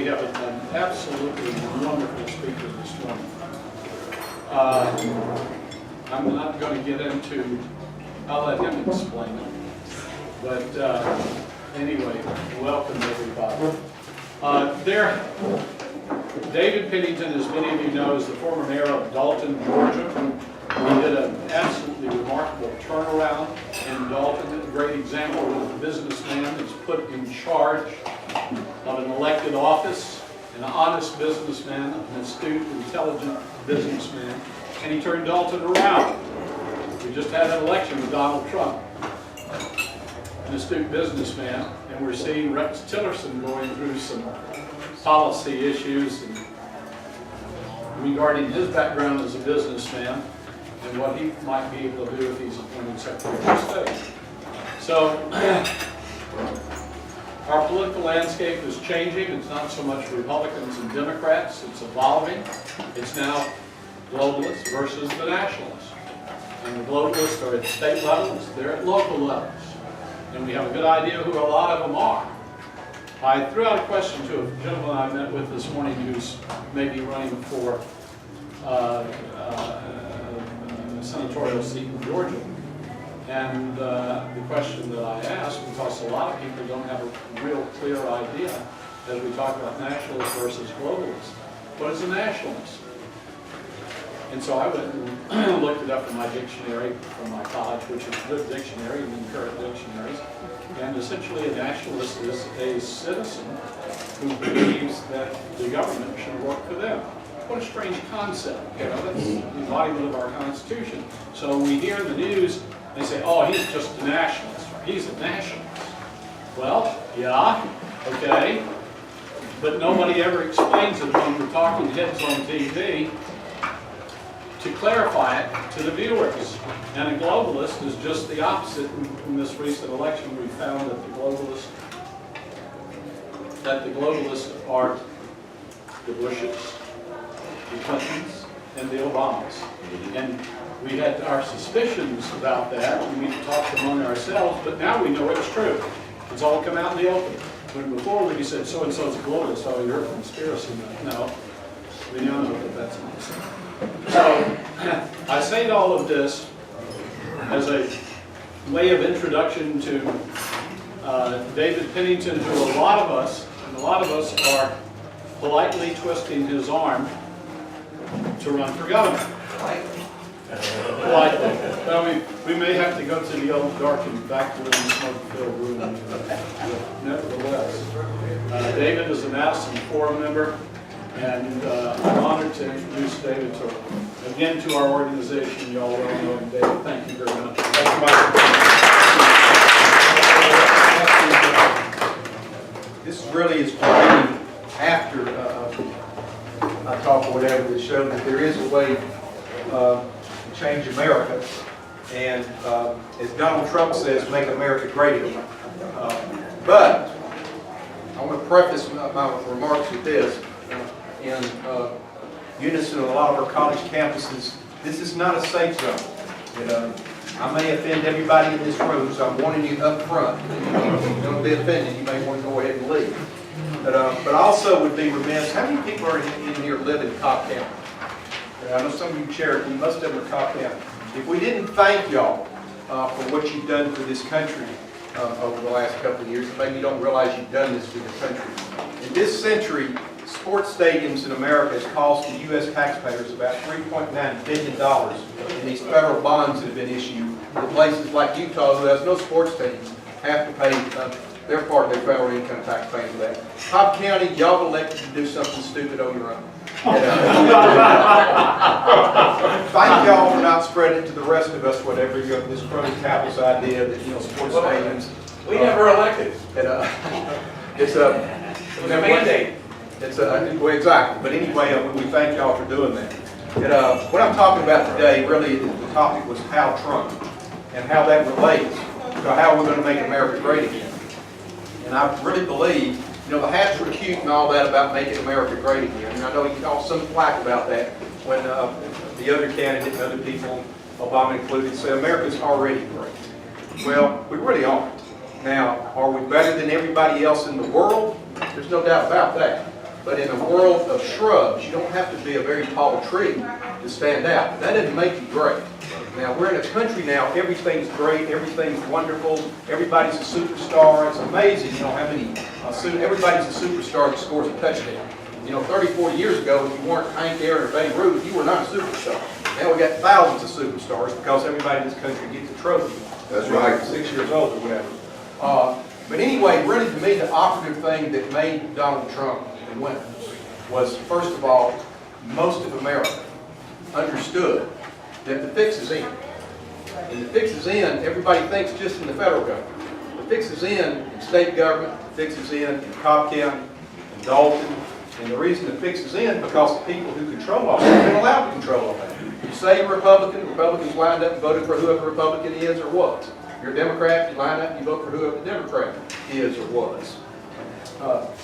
we have an absolutely wonderful speaker this morning. I'm not going to get into, I'll let him explain it. But anyway, welcome everybody. David Pennington, as many of you know, is the former mayor of Dalton, Georgia. We did an absolutely remarkable turnaround in Dalton. A great example of a businessman that's put in charge of an elected office, an honest businessman, an astute, intelligent businessman, and he turned Dalton around. We just had an election with Donald Trump, an astute businessman, and we're seeing Rex Tillerson going through some policy issues regarding his background as a businessman and what he might be able to do if he's appointed Secretary of State. So, our political landscape is changing. It's not so much Republicans and Democrats. It's evolving. It's now globalists versus the nationalists. And the globalists are at state levels. They're at local levels. And we have a good idea who a lot of them are. I threw out a question to a gentleman I met with this morning who's maybe running for a senatorial seat in Georgia. And the question that I asked, because a lot of people don't have a real clear idea as we talk about nationalists versus globalists. What is a nationalist? And so I went and looked it up in my dictionary from my college, which is a good dictionary, and current dictionaries. And essentially a nationalist is a citizen who believes that the government should work for them. What a strange concept. You know, that's the embodiment of our Constitution. So we hear in the news, they say, oh, he's just a nationalist. He's a nationalist. Well, yeah, okay. But nobody ever explains it when we're talking heads on TV to clarify it to the viewers. And a globalist is just the opposite. In this recent election, we found that the globalists are the Bushes, the Clintons, and the Obamas. And we had our suspicions about that, and we talked among ourselves, but now we know it's true. It's all come out in the open. When before we said so-and-so's a globalist, oh, you're a conspiracy. No, we now know that that's nonsense. So, I say all of this as a way of introduction to David Pennington, who a lot of us are politely twisting his arm to run for governor. Politely. Well, we may have to go to the old darkened back room, smoke-filled room. Nevertheless, David is a Madison Forum member. And I'm honored to introduce David again to our organization. You all well know him. David, thank you very much. Thank you, Michael. This really is for me after I talk or whatever that showed that there is a way to change America. And as Donald Trump says, make America great again. But I want to preface my remarks with this. In unison with a lot of our college campuses, this is not a safe zone. I may offend everybody in this room, so I'm warning you up front. If you're going to be offended, you may want to go ahead and leave. But I also would be remiss, how many people are in here live in Cobb County? I know some of you Cherokee, most of them are Cobb County. If we didn't thank y'all for what you've done for this country over the last couple of years, maybe you don't realize you've done this for the country. In this century, sports stadiums in America has cost the U.S. taxpayers about $3.9 billion in these federal bonds that have been issued. The places like Utah, who has no sports stadiums, have to pay their part of their federal income tax paying for that. Cobb County, y'all elected to do something stupid on your own. Thank y'all for not spreading it to the rest of us, whatever this crony capitalist idea that sports stadiums. We never elected. It was a mandate. Well, exactly. But anyway, we thank y'all for doing that. And what I'm talking about today, really, the topic was how Trump and how that relates to how we're going to make America great again. And I really believe, the hats were cute and all that about making America great again. And I know you got some flack about that when the other candidate and other people, Obama included, say America's already great. Well, we really aren't. Now, are we better than everybody else in the world? There's no doubt about that. But in a world of shrubs, you don't have to be a very tall tree to stand out. That doesn't make you great. Now, we're in a country now, everything's great, everything's wonderful, everybody's a superstar. It's amazing, you know, how many, everybody's a superstar that scores a touchdown. You know, 30, 40 years ago, if you weren't Hank Aaron or Babe Ruth, you were not a superstar. Now we got thousands of superstars because everybody in this country gets a trophy. That's right. 6 years old or whatever. But anyway, really to me, the operative thing that made Donald Trump the winner was, first of all, most of America understood that the fix is in. And the fix is in, everybody thinks just in the federal government. The fix is in state government, the fix is in Cobb County, in Dalton. And the reason the fix is in because the people who control all that have been allowed to control all that. You say you're a Republican, Republicans lined up and voted for whoever Republican is or was. You're a Democrat, you line up and you vote for whoever the Democrat is or was.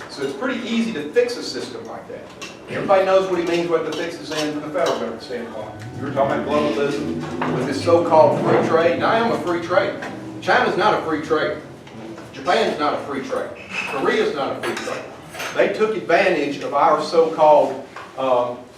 So it's pretty easy to fix a system like that. Everybody knows what he means, what the fix is in from the federal government standpoint. You were talking about globalism with this so-called free trade. Now I am a free trader. China's not a free trader. Japan's not a free trader. Korea's not a free trader. They took advantage of our so-called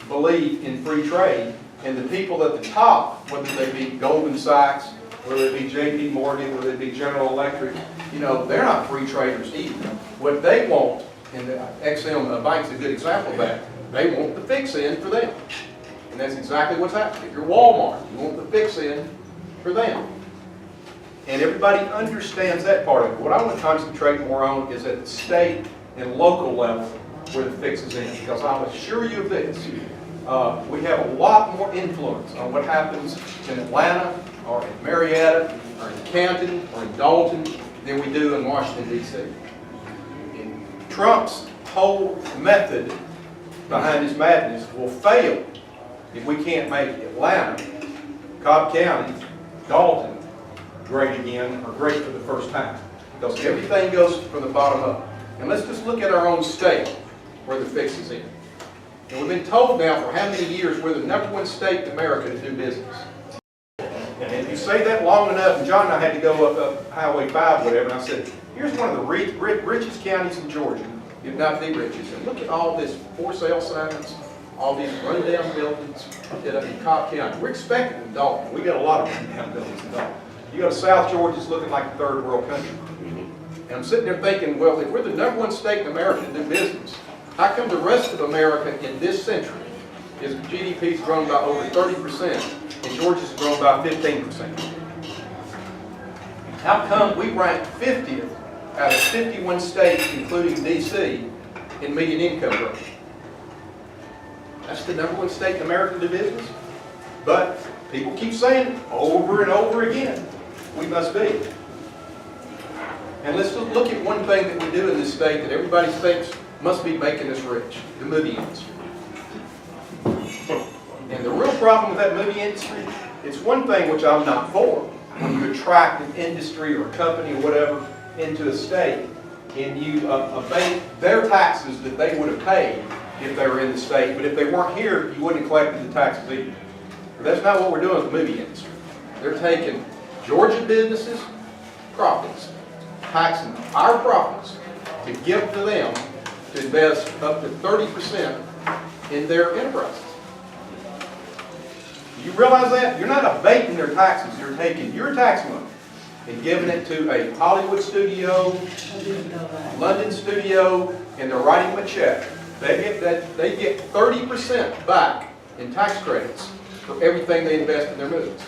belief in free trade, and the people at the top, whether they be Goldman Sachs, whether it be J.P. Morgan, whether it be General Electric, you know, they're not free traders either. What they want, and the XM Bank's a good example of that, they want the fix in for them. And that's exactly what's happening. If you're Walmart, you want the fix in for them. And everybody understands that part of it. What I want to concentrate more on is at the state and local level where the fix is in. Because I'll assure you of this, we have a lot more influence on what happens in Atlanta or in Marietta or in Canton or in Dalton than we do in Washington, D.C. And Trump's whole method behind his madness will fail if we can't make Atlanta, Cobb County, Dalton great again, or great for the first time. Because everything goes from the bottom up. And let's just look at our own state where the fix is in. And we've been told now for how many years we're the #1 state in America to do business. And if you say that long enough, and John and I had to go up Highway 5, whatever, and I said, here's one of the richest counties in Georgia, if not the richest. And look at all this for sale signs, all these rundown buildings in Cobb County. We're expecting in Dalton. We got a lot of rundown buildings in Dalton. You go to South Georgia, it's looking like a third world country. And I'm sitting there thinking, well, if we're the #1 state in America to do business, how come the rest of America in this century, is GDP's grown by over 30%, and Georgia's grown by 15%? How come we rank 50th out of 51 states, including D.C., in median income growth? That's the #1 state in America to do business. But people keep saying over and over again, we must be. And let's just look at one thing that we do in this state that everybody thinks must be making us rich, the movie industry. And the real problem with that movie industry, it's one thing which I'm not for, when you attract an industry or a company or whatever into a state and you abate their taxes that they would have paid if they were in the state, but if they weren't here, you wouldn't have collected the taxes either. But that's not what we're doing with the movie industry. They're taking Georgia businesses' profits, taxing our profits to give to them to invest up to 30% in their enterprises. Do you realize that? You're not abating their taxes. You're taking your tax money and giving it to a Hollywood studio, London studio, and they're writing them a check. They get 30% back in tax credits for everything they invest in their movies.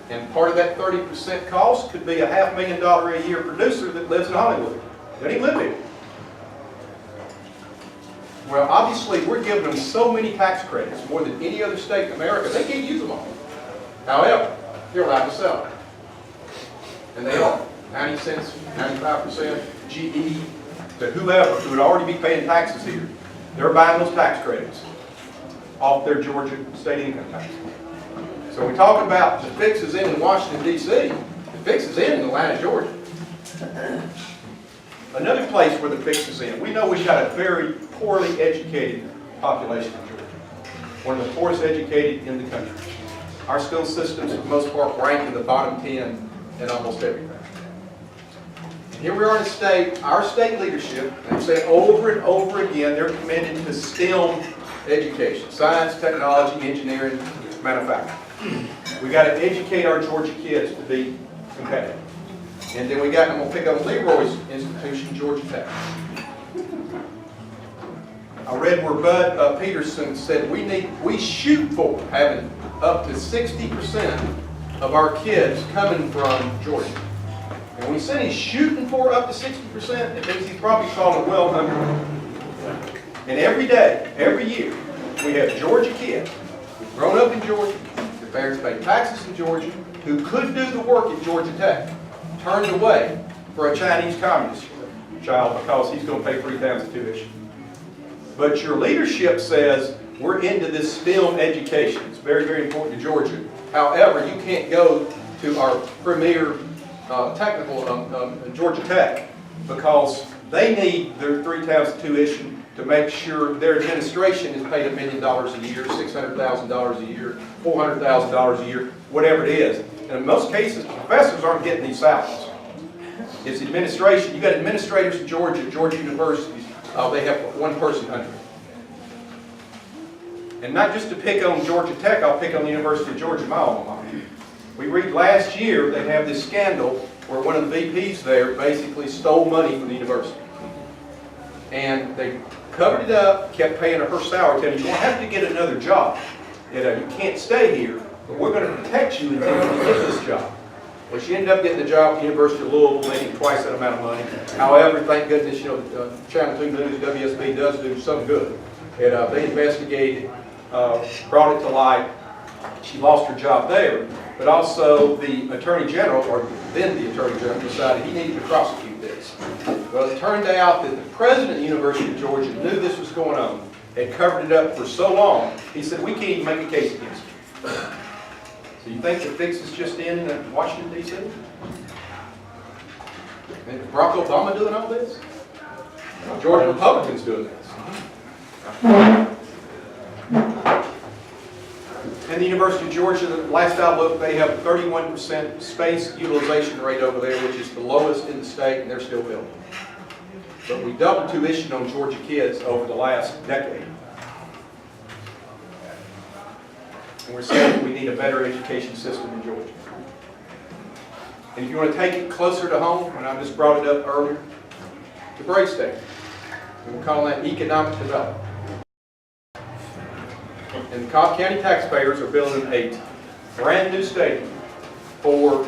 And part of that 30% cost could be a $500,000 a year producer that lives in Hollywood. Doesn't even live here. Well, obviously, we're giving them so many tax credits, more than any other state in America, they can't use them all. However, they're allowed to sell them. And they are. 90 cents, 95%, GE, to whoever who would already be paying taxes here. They're buying those tax credits off their Georgia state income tax. So we talk about the fix is in Washington, D.C. The fix is in Atlanta, Georgia. Another place where the fix is in, we know we've got a very poorly educated population in Georgia. One of the poorest educated in the country. Our school systems, for the most part, rank in the bottom 10 in almost everything. Here we are in a state, our state leadership, they've said over and over again, they're committed to STEM education, science, technology, engineering, manufacturing. We got to educate our Georgia kids to be competitive. And then we got, I'm going to pick up Leroy's institution, Georgia Tech. I read where Bud Peterson said we shoot for having up to 60% of our kids coming from Georgia. And when he said he's shooting for up to 60%, it means he's probably falling well under. And every day, every year, we have Georgia kids who've grown up in Georgia, their parents pay taxes in Georgia, who could do the work at Georgia Tech, turned away for a Chinese communist child because he's going to pay 3,000 tuition. But your leadership says we're into this STEM education. It's very, very important to Georgia. However, you can't go to our premier technical Georgia Tech because they need their 3,000 tuition to make sure their administration is paid $1 million a year, $600,000 a year, $400,000 a year, whatever it is. And in most cases, professors aren't getting these salaries. It's administration. You got administrators in Georgia, Georgia universities. They have one person under it. And not just to pick on Georgia Tech, I'll pick on the University of Georgia, my alma mater. We read last year they have this scandal where one of the VPs there basically stole money from the university. And they covered it up, kept paying her salary, telling her, you won't have to get another job. You can't stay here, but we're going to protect you until you get this job. Well, she ended up getting the job at the University of Louisville, making twice that amount of money. However, thank goodness, Channel 2 News, WSB does do some good. And they investigated, brought it to light. She lost her job there, but also the Attorney General, or then the Attorney General, decided he needed to prosecute this. Well, it turned out that the president of the University of Georgia knew this was going on, had covered it up for so long, he said, we can't even make a case against you. So you think the fix is just in Washington, D.C.? And Barack Obama doing all this? Georgia Republicans doing this. And the University of Georgia, the last I looked, they have 31% space utilization rate over there, which is the lowest in the state, and they're still building. But we doubled tuition on Georgia kids over the last decade. And we're saying we need a better education system in Georgia. And if you want to take it closer to home, and I just brought it up earlier, the Brave State. We're calling that economic development. And the Cobb County taxpayers are building a brand new stadium for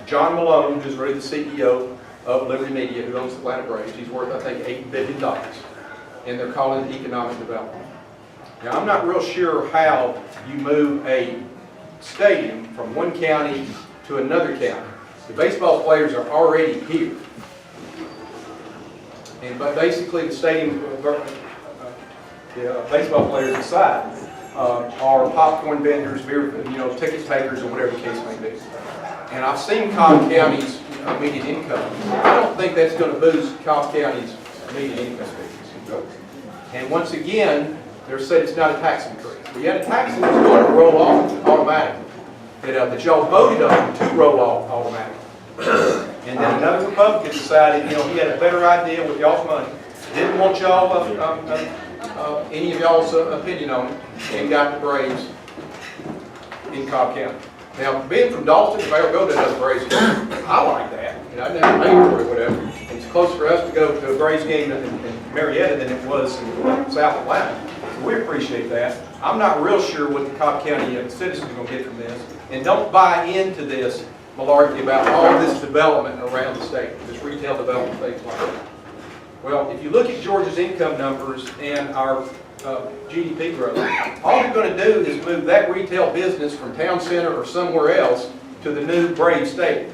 John Malone, who's really the CEO of Liberty Media, who owns the Atlanta Braves. He's worth, I think, $8 billion. And they're calling it economic development. Now, I'm not real sure how you move a stadium from one county to another county. The baseball players are already here. But basically, the stadium, baseball players aside, are popcorn vendors, beer, ticket takers, or whatever the case may be. And I've seen Cobb County's median income. I don't think that's going to boost Cobb County's median income. And once again, they're said it's not a tax increase. We had a tax that was going to roll off automatically. That y'all voted on to roll off automatically. And then another Republican decided, he had a better idea with y'all's money. Didn't want y'all, any of y'all's opinion on it, and got the Braves in Cobb County. Now, being from Dalton, if I ever go to another Braves game, I like that. I've never paid for it or whatever. It's closer for us to go to a Braves game in Marietta than it was in South Atlanta. So we appreciate that. I'm not real sure what the Cobb County citizens are going to get from this. And don't buy into this malarkey about all this development around the state, this retail development, things like that. Well, if you look at Georgia's income numbers and our GDP growth, all you're going to do is move that retail business from town center or somewhere else to the new Brave Stadium.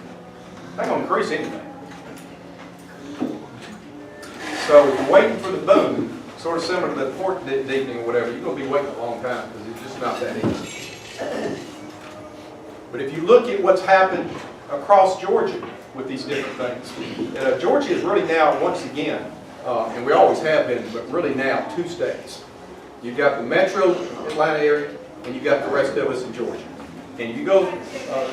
It's not going to increase anything. So if you're waiting for the boom, sort of similar to the port deepening or whatever, you're going to be waiting a long time because it's just not that easy. But if you look at what's happened across Georgia with these different things, Georgia is really now, once again, and we always have been, but really now, two states. You've got the metro Atlanta area, and you've got the rest of us in Georgia. And you go,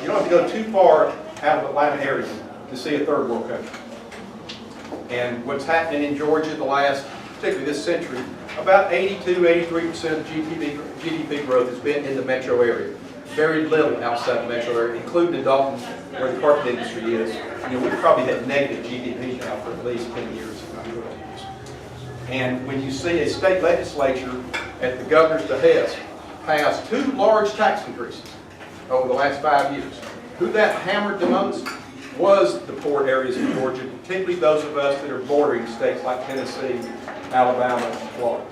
you don't have to go too far out of the Atlanta area to see a third world country. And what's happening in Georgia the last, particularly this century, about 82–83% of GDP growth has been in the metro area. Very little outside the metro area, including in Dalton, where the carpet industry is. You know, we've probably had negative GDP now for at least 10 years, if not 12 years. And when you see a state legislature at the governor's behest pass 2 large tax increases over the last 5 years, who that hammered the most was the poor areas of Georgia, particularly those of us that are bordering states like Tennessee, Alabama, and Florida.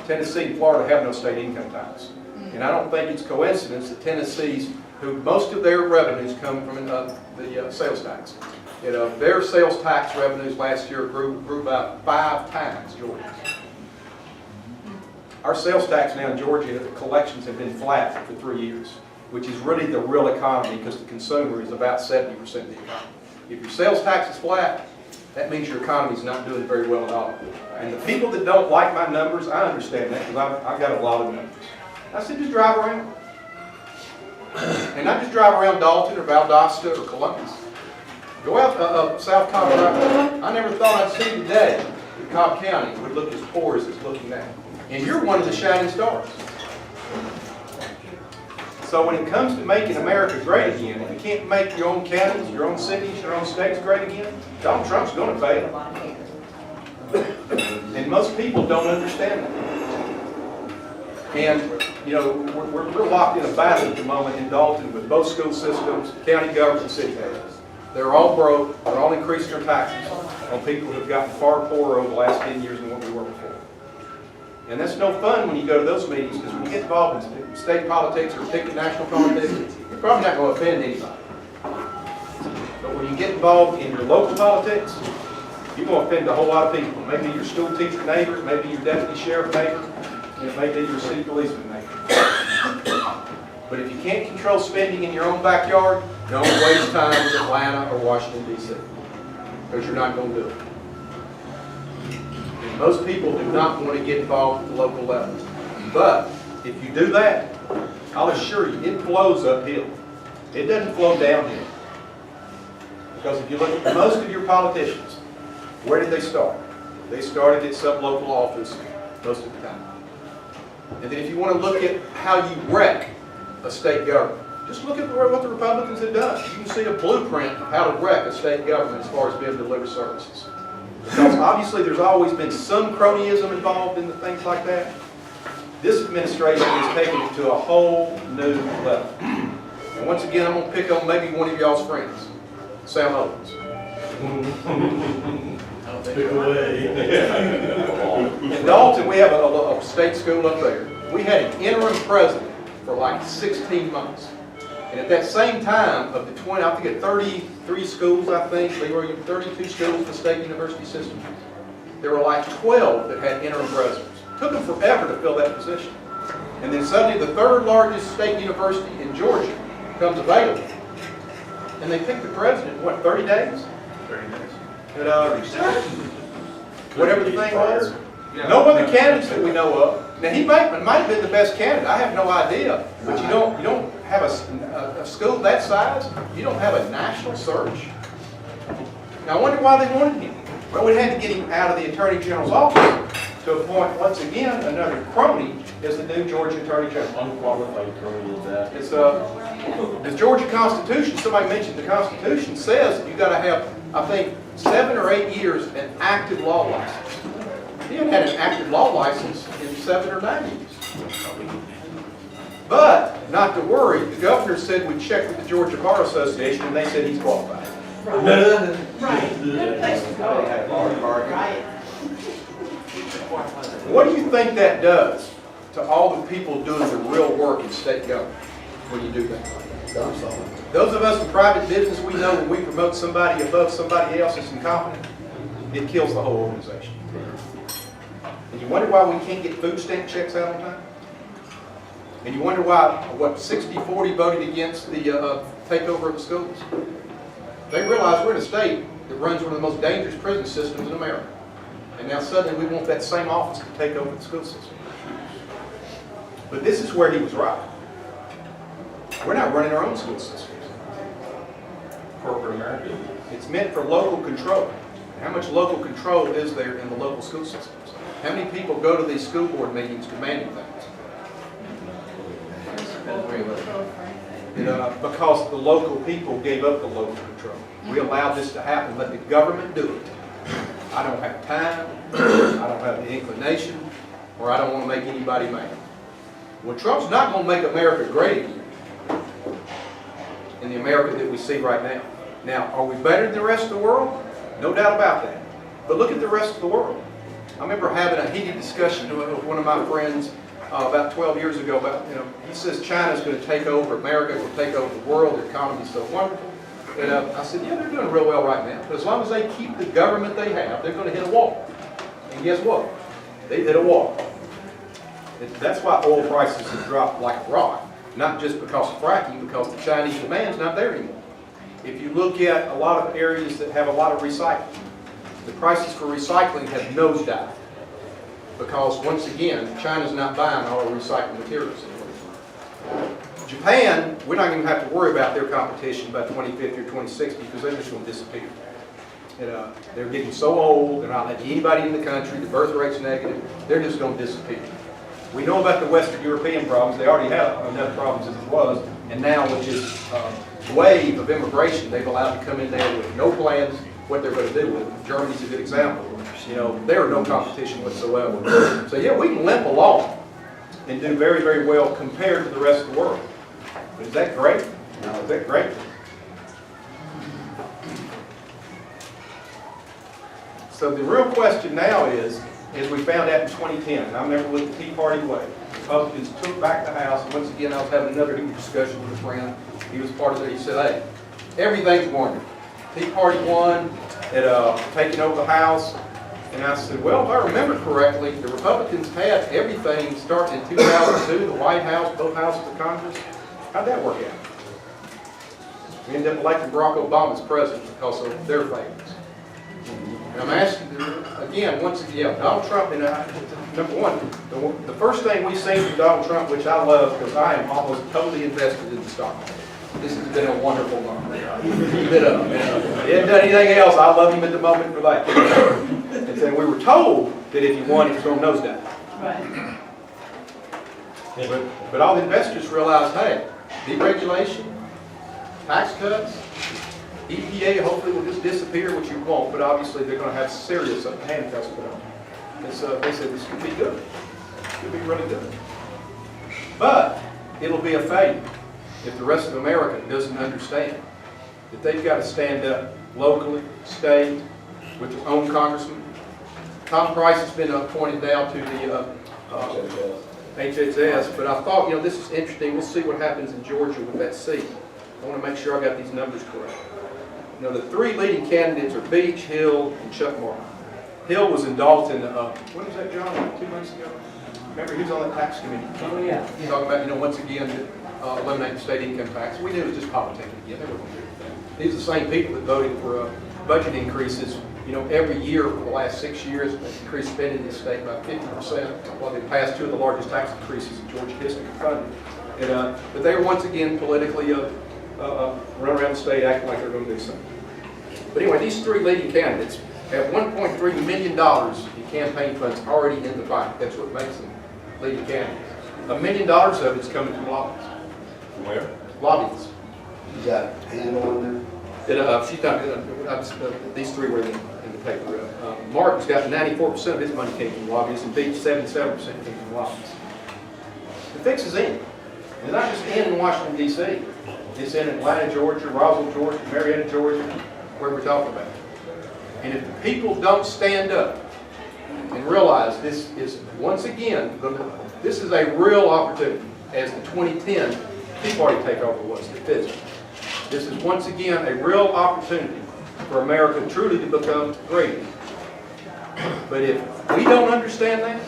Tennessee and Florida have no state income tax. And I don't think it's coincidence that Tennessee's, who most of their revenues come from the sales tax. You know, their sales tax revenues last year grew about 5 times Georgia's. Our sales tax now in Georgia, the collections have been flat for 3 years, which is really the real economy because the consumer is about 70% of the economy. If your sales tax is flat, that means your economy is not doing very well at all. And the people that don't like my numbers, I understand that because I've got a lot of numbers. I said, just drive around. And not just drive around Dalton or Valdosta or Columbus. Go out South Colorado. I never thought I'd see today that Cobb County would look as poor as it's looking now. And you're one of the shining stars. So when it comes to making America great again, if you can't make your own counties, your own cities, your own states great again, Donald Trump's going to fail. And most people don't understand that. And, you know, we're locked in a battle at the moment in Dalton with both school systems, county government, and city governments. They're all broke. They're all increasing their taxes on people who have gotten far poorer over the last 10 years than what we were before. And that's no fun when you go to those meetings because when you get involved in state politics or particularly national politics, you're probably not going to offend anybody. But when you get involved in your local politics, you're going to offend a whole lot of people. Maybe your school teacher neighbor, maybe your deputy sheriff neighbor, and it may be your city policeman neighbor. But if you can't control spending in your own backyard, don't waste time with Atlanta or Washington, D.C. because you're not going to do it. And most people do not want to get involved at the local level. But if you do that, I'll assure you, it flows uphill. It doesn't flow downhill. Because if you look at most of your politicians, where did they start? They started at some local office most of the time. And then if you want to look at how you wreck a state government, just look at what the Republicans have done. You can see a blueprint of how to wreck a state government as far as being able to deliver services. Because obviously there's always been some cronyism involved in the things like that. This administration is taking it to a whole new level. And once again, I'm going to pick on maybe one of y'all's friends, Sam Owens. Pick away. In Dalton, we have a state school up there. We had an interim president for like 16 months. And at that same time, of the 20, I think at 33 schools, I think, there were 32 schools in the state university system. There were like 12 that had interim presidents. It took them forever to fill that position. And then suddenly the 3rd largest state university in Georgia comes available. And they pick the president in, what, 30 days? 30 days. Whatever the thing was. No other candidates that we know of. Now he might have been the best candidate. I have no idea. But you don't have a school that size. You don't have a national search. Now I wonder why they wanted him. Well, we had to get him out of the Attorney General's office to appoint once again another crony as the new Georgia Attorney General. Unqualified crony is that. It's the Georgia Constitution. Somebody mentioned the Constitution says that you got to have, I think, 7 or 8 years an active law license. He hadn't had an active law license in 7 or 9 years. But, not to worry, the governor said we checked with the Georgia Bar Association and they said he's qualified. Right. Good place to go. Right. What do you think that does to all the people doing the real work in state government when you do that? Those of us in private business, we know when we promote somebody above somebody else that's incompetent, it kills the whole organization. And you wonder why we can't get food stamp checks out on time? And you wonder why, 60-40 voted against the takeover of the schools? They realize we're in a state that runs one of the most dangerous prison systems in America. And now suddenly we want that same office to take over the school system. But this is where he was right. We're not running our own school systems. Corporate America. It's meant for local control. How much local control is there in the local school systems? How many people go to these school board meetings demanding things? Because the local people gave up the local control. We allowed this to happen, let the government do it. I don't have time, I don't have the inclination, or I don't want to make anybody mad. Well, Trump's not going to make America great again in the America that we see right now. Now, are we better than the rest of the world? No doubt about that. But look at the rest of the world. I remember having a heated discussion with one of my friends about 12 years ago about, he says China's going to take over, America will take over the world, their economy's so wonderful. And I said, yeah, they're doing real well right now. But as long as they keep the government they have, they're going to hit a wall. And guess what? They hit a wall. That's why oil prices have dropped like a rock. Not just because of fracking, because the Chinese demand's not there anymore. If you look at a lot of areas that have a lot of recycling, the prices for recycling have nosedived. Because once again, China's not buying all the recycled materials anymore. Japan, we're not going to have to worry about their competition by 2050 or 2060 because they're just going to disappear. They're getting so old, they're not letting anybody in the country, the birth rate's negative, they're just going to disappear. We know about the Western European problems. They already have enough problems as it was, and now with this wave of immigration, they've allowed to come in there with no plans what they're going to do with it. Germany's a good example. There are no competition whatsoever. So yeah, we can limp along and do very, very well compared to the rest of the world. But is that great? No, is that great? So the real question now is, as we found out in 2010, and I remember with the Tea Party way, Republicans took back the House, and once again I was having another heated discussion with a friend. He was part of it. He said, hey, everything's wonderful. Tea Party won at taking over the House. And I said, well, if I remember correctly, the Republicans had everything starting in 2002, the White House, both houses of Congress. How'd that work out? We ended up electing Barack Obama as president because of their favorites. And I'm asking, again, once again, Donald Trump, and number one, the first thing we've seen from Donald Trump, which I love because I am almost totally invested in the stock market. This has been a wonderful moment. He hadn't done anything else. I love him at the moment for that. And then we were told that if he won, he was going to nosedive. Right. But all the investors realized, hey, deregulation, tax cuts, EPA hopefully will just disappear, which you won't, but obviously they're going to have serious handcuffs put on. And so they said this could be good. It could be really good. But it'll be a failure if the rest of America doesn't understand that they've got to stand up locally, state, with their own congressman. Tom Price has been appointed now to the HHS, but I thought, this is interesting. We'll see what happens in Georgia with that seat. I want to make sure I got these numbers correct. The three leading candidates are Beach, Hill, and Chuck Martin. Hill was in Dalton, when was that, John, like 2 months ago? Remember, he was on the tax committee. Oh, yeah. Talking about, once again, eliminating the state income tax. We knew it was just politics again. They weren't going to do that. These are the same people that voted for budget increases, every year for the last 6 years. They increased spending in the state by 50%, while they passed two of the largest tax increases in Georgia history funded. But they were once again politically run around the state acting like they're going to do something. But anyway, these three leading candidates have $1.3 million in campaign funds already in the bank. That's what makes them leading candidates. $1 million of it's coming from lobbyists. Where? Lobbyists. You got a handle on These three were in the paper. Martin's got 94% of his money came from lobbyists, and Beach 77% came from lobbyists. The fix is in. It's not just in Washington, D.C. It's in Atlanta, Georgia, Roswell, Georgia, Marietta, Georgia, where we're talking about. And if the people don't stand up and realize this is, once again, this is a real opportunity, as the 2010 Tea Party takeover was to Pittsburgh. This is once again a real opportunity for America truly to become great. But if we don't understand that,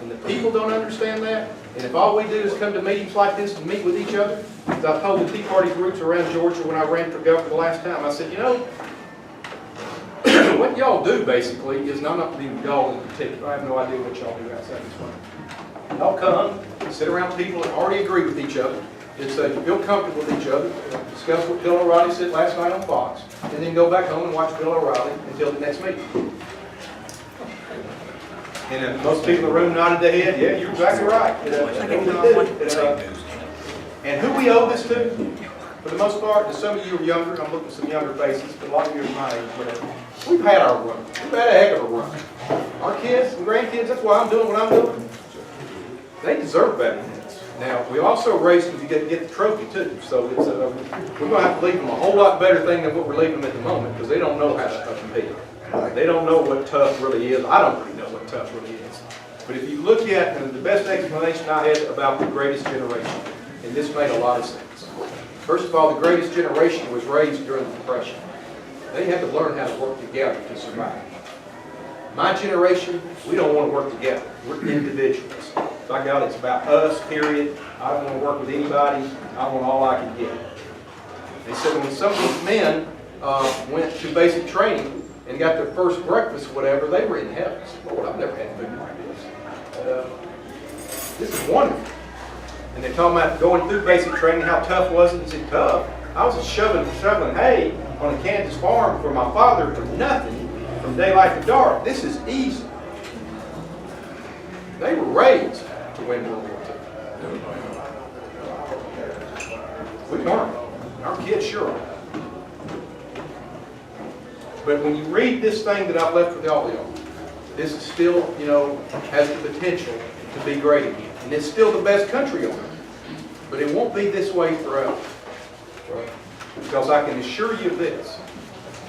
and the people don't understand that, and if all we do is come to meetings like this and meet with each other, as I told the Tea Party groups around Georgia when I ran for governor the last time, I said, what y'all do basically is, and I'm not leaving y'all in particular, I have no idea what y'all do outside this one. Y'all come, sit around people that already agree with each other, It's you feel comfortable with each other, discuss what Bill O'Reilly said last night on Fox, and then go back home and watch Bill O'Reilly until the next meeting. And most people in the room nodded their head, yeah, you're exactly right. And who we owe this to, for the most part, and some of you are younger, I'm looking at some younger faces, but a lot of you are my age, whatever. We've had our run. We've had a heck of a run. Our kids and grandkids, that's why I'm doing what I'm doing. They deserve better than this. Now, we also race them to get the trophy too, so it's we're going to have to leave them a whole lot better thing than what we're leaving them at the moment, because they don't know how to compete. They don't know what tough really is. I don't really know what tough really is. But if you look at the best explanation I had about the greatest generation, and this made a lot of sense. First of all, the greatest generation was raised during the Depression. They had to learn how to work together to survive. My generation, we don't want to work together. We're individuals. By God, it's about us, period. I don't want to work with anybody. I want all I can get. They said when some of these men went to basic training and got their first breakfast or whatever, they were in heaven. Lord, I've never had food like this. This is wonderful. And they're talking about going through basic training, how tough was it? He said, tough. I was shoveling hay on a Kansas farm for my father for nothing from daylight to dark. This is easy. They were raised to win World War II. We weren't. Our kids sure are. But when you read this thing that I've left with all of y'all, this is still, has the potential to be great again. And it's still the best country on earth. But it won't be this way forever. Because I can assure you of this.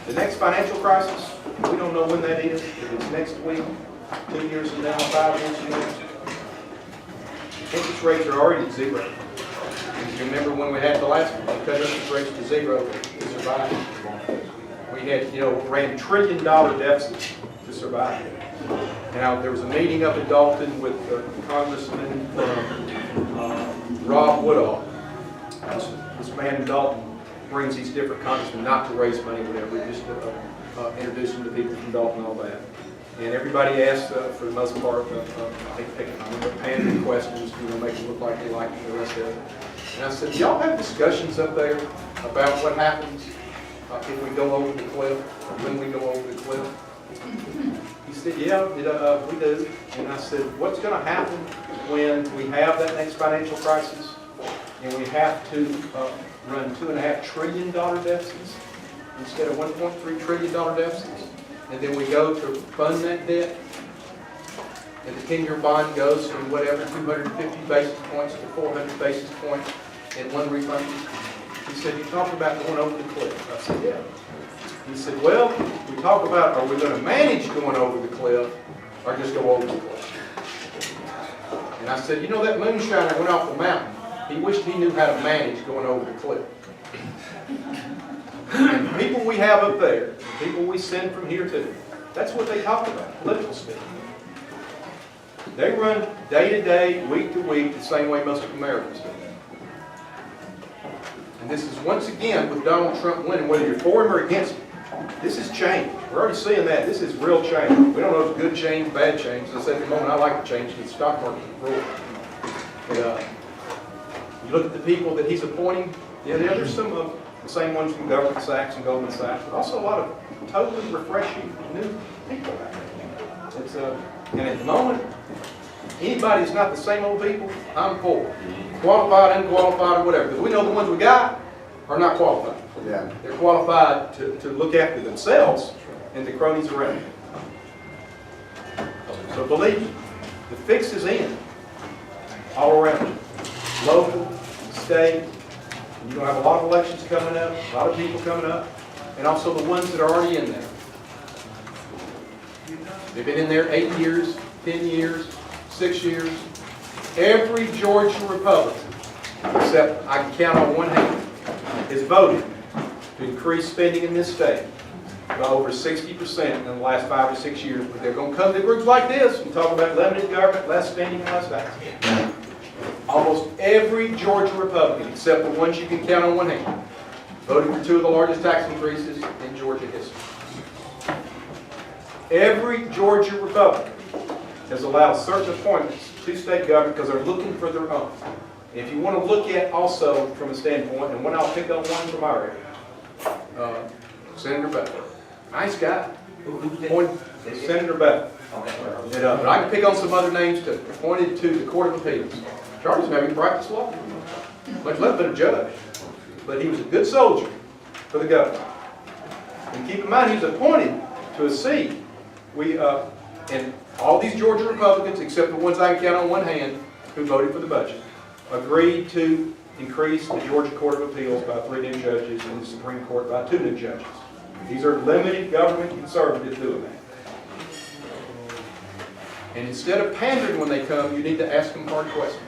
The next financial crisis, we don't know when that is. If it's next week, 2 years from now, 5 years from now. Interest rates are already at zero. You remember when we had the last one, we cut interest rates to zero to survive. We had, ran $1 trillion deficits to survive. Now, there was a meeting up in Dalton with Congressman Rob Woodall. This man in Dalton brings these different congressmen not to raise money, whatever, just to introduce them to people from Dalton and all that. And everybody asked, for the most part, I think pandering questions, make it look like they like it and the rest of it. And I said, y'all have discussions up there about what happens if we go over the cliff, or when we go over the cliff? He said, yeah, we do. And I said, what's going to happen when we have that next financial crisis and we have to run $2.5 trillion deficits instead of $1.3 trillion deficits? And then we go to fund that debt, and the 10-year bond goes from whatever, 250 basis points to 400 basis points in one refund. He said, you talked about going over the cliff. I said, yeah. He said, well, we talk about, are we going to manage going over the cliff or just go over the cliff? And I said, that moonshiner went off the mountain. He wished he knew how to manage going over the cliff. And the people we have up there, the people we send from here to, that's what they talk about, political speaking. They run day to day, week to week, the same way most of Americans do. And this is once again with Donald Trump winning, whether you're for him or against him. This is change. We're already seeing that. This is real change. We don't know if it's good change, bad change. As I said at the moment, I like the change because the stock market is roaring. But you look at the people that he's appointing, there's some of the same ones from Goldman Sachs and Goldman Sachs, but also a lot of totally refreshing new people out there. And at the moment, anybody that's not the same old people, I'm for. Qualified, unqualified, or whatever. Because we know the ones we got are not qualified. Yeah. They're qualified to look after themselves and the cronies around them. So believe me, the fix is in all around you. Local, state, you're going to have a lot of elections coming up, a lot of people coming up, and also the ones that are already in there. They've been in there 8 years, 10 years, 6 years. Every Georgia Republican, except I can count on one hand, has voted to increase spending in this state by over 60% in the last 5 or 6 years. But they're going to come to groups like this and talk about limited government, less spending, and less taxes. Almost every Georgia Republican, except the ones you can count on one hand, voted for 2 of the largest tax increases in Georgia history. Every Georgia Republican has allowed certain appointments to state government because they're looking for their own. If you want to look at also from a standpoint, and I'll pick on one from our area, Senator Butler. Nice guy. Senator Butler. But I can pick on some other names too. Appointed to the Court of Appeals. Charlie doesn't have any practice law, much less been a judge. But he was a good soldier for the government. And keep in mind, he was appointed to a seat. And all these Georgia Republicans, except the ones I can count on one hand, who voted for the budget, agreed to increase the Georgia Court of Appeals by 3 new judges and the Supreme Court by 2 new judges. These are limited government conservatives doing that. And instead of pandering when they come, you need to ask them hard questions.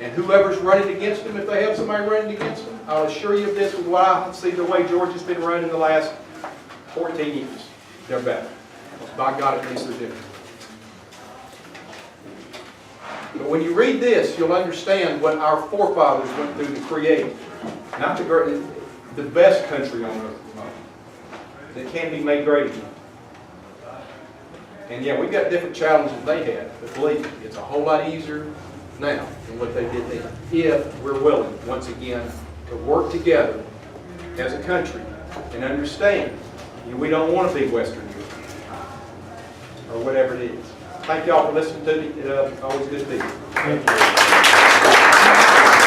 And whoever's running against them, if they have somebody running against them, I'll assure you of this with what I see the way Georgia's been run in the last 14 years. They're better. By God, at least they're different. But when you read this, you'll understand what our forefathers went through to create, not the best country on earth that can be made great again. And yeah, we've got different challenges they had, but believe me, it's a whole lot easier now than what they did then, if we're willing, once again, to work together as a country and understand we don't want to be Western Europe or whatever it is. Thank y'all for listening to me. It's always good to be here. Thank you.